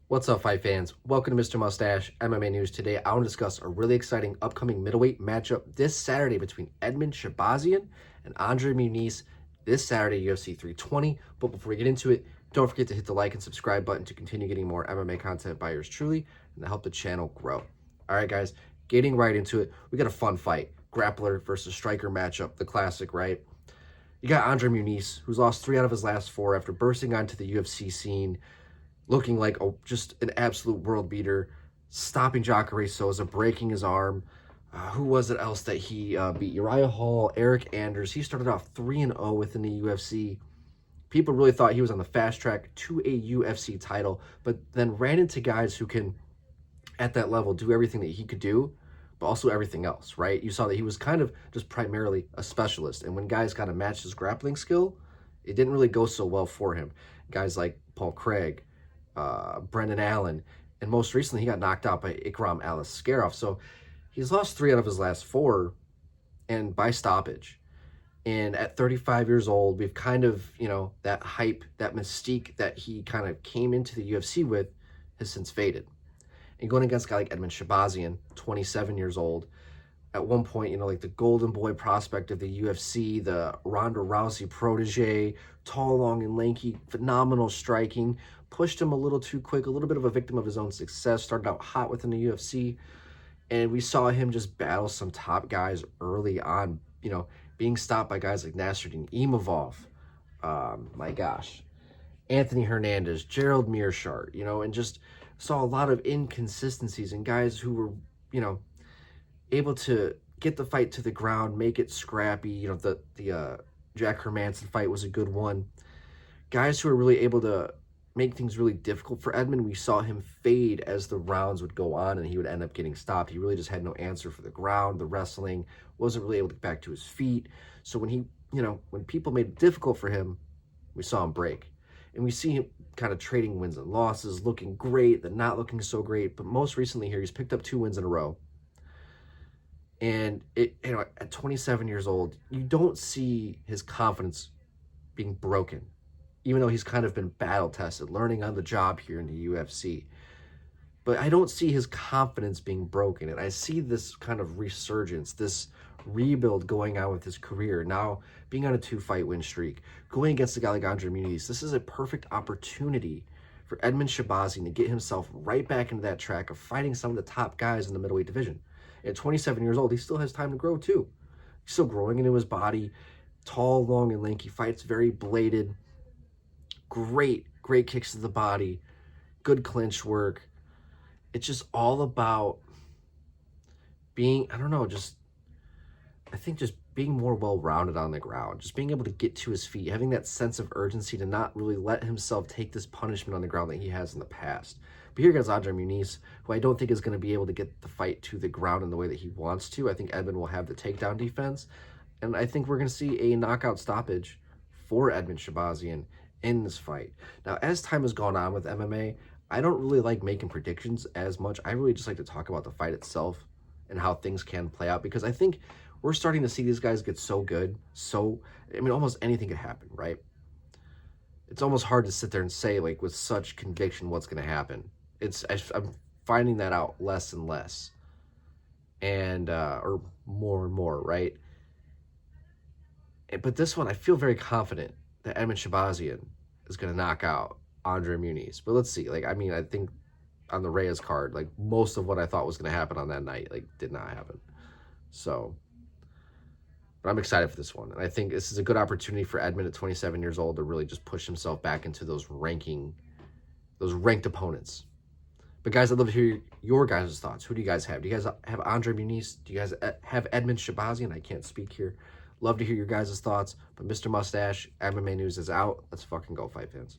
What's up, fight fans? Welcome to Mr. Mustache MMA News. Today, I want to discuss a really exciting upcoming middleweight matchup this Saturday between Edmen Shabazyan and Andre Muniz this Saturday, UFC 320. But before we get into it, don't forget to hit the like and subscribe button to continue getting more MMA content by yours truly and to help the channel grow. All right, guys, getting right into it. We got a fun fight. Grappler versus striker matchup, the classic, right? You got Andre Muniz, who's lost 3 out of his last 4 after bursting onto the UFC scene, looking like just an absolute world beater, stopping Jacare Souza, breaking his arm. Who was it else that he beat? Uriah Hall, Eric Anders. He started off 3-0 within the UFC. People really thought he was on the fast track to a UFC title, but then ran into guys who can, at that level, do everything that he could do, but also everything else, right? You saw that he was kind of just primarily a specialist, and when guys kind of matched his grappling skill, it didn't really go so well for him. Guys like Paul Craig, Brendan Allen, and most recently he got knocked out by Ikram Aliskerov. So he's lost 3 out of his last 4, and by stoppage. And at 35 years old, we've kind of, that hype, that mystique that he kind of came into the UFC with has since faded. And going against a guy like Edmen Shabazyan, 27 years old, at one point, like the golden boy prospect of the UFC, the Ronda Rousey protege, tall, long, and lanky, phenomenal striking, pushed him a little too quick, a little bit of a victim of his own success, started out hot within the UFC, and we saw him just battle some top guys early on, being stopped by guys like Nasruddin Imavov, my gosh, Anthony Hernandez, Gerald Mearshart, and just saw a lot of inconsistencies in guys who were, able to get the fight to the ground, make it scrappy. The Jack Hermanson fight was a good one. Guys who are really able to make things really difficult for Edmen. We saw him fade as the rounds would go on and he would end up getting stopped. He really just had no answer for the ground, the wrestling, wasn't really able to get back to his feet. So when when people made it difficult for him, we saw him break. And we see him kind of trading wins and losses, looking great, then not looking so great. But most recently here, he's picked up 2 wins in a row. And at 27 years old, you don't see his confidence being broken, even though he's kind of been battle tested, learning on the job here in the UFC. But I don't see his confidence being broken. And I see this kind of resurgence, this rebuild going on with his career. Now, being on a 2-fight win streak, going against a guy like Andre Muniz, this is a perfect opportunity for Edmen Shabazyan to get himself right back into that track of fighting some of the top guys in the middleweight division. At 27 years old, he still has time to grow too. He's still growing into his body. Tall, long, and lanky, fights very bladed. Great kicks to the body. Good clinch work. It's just all about being, I think just being more well-rounded on the ground. Just being able to get to his feet. Having that sense of urgency to not really let himself take this punishment on the ground that he has in the past. But here goes Andre Muniz, who I don't think is going to be able to get the fight to the ground in the way that he wants to. I think Edmen will have the takedown defense. And I think we're going to see a knockout stoppage for Edmen Shabazyan in this fight. Now, as time has gone on with MMA, I don't really like making predictions as much. I really just like to talk about the fight itself and how things can play out, because I think we're starting to see these guys get so good. Almost anything could happen, right? It's almost hard to sit there and say, with such conviction what's going to happen. I'm finding that out less and less, and or more and more, right? But this one, I feel very confident that Edmen Shabazyan is going to knock out Andre Muniz. But let's see. I think on the Reyes card, most of what I thought was going to happen on that night, did not happen. So, but I'm excited for this one. And I think this is a good opportunity for Edmen at 27 years old to really just push himself back into those ranked opponents. But guys, I'd love to hear your guys' thoughts. Who do you guys have? Do you guys have Andre Muniz? Do you guys have Edmen Shabazyan? I can't speak here. Love to hear your guys' thoughts. But Mr. Mustache, MMA News is out. Let's fucking go, fight fans.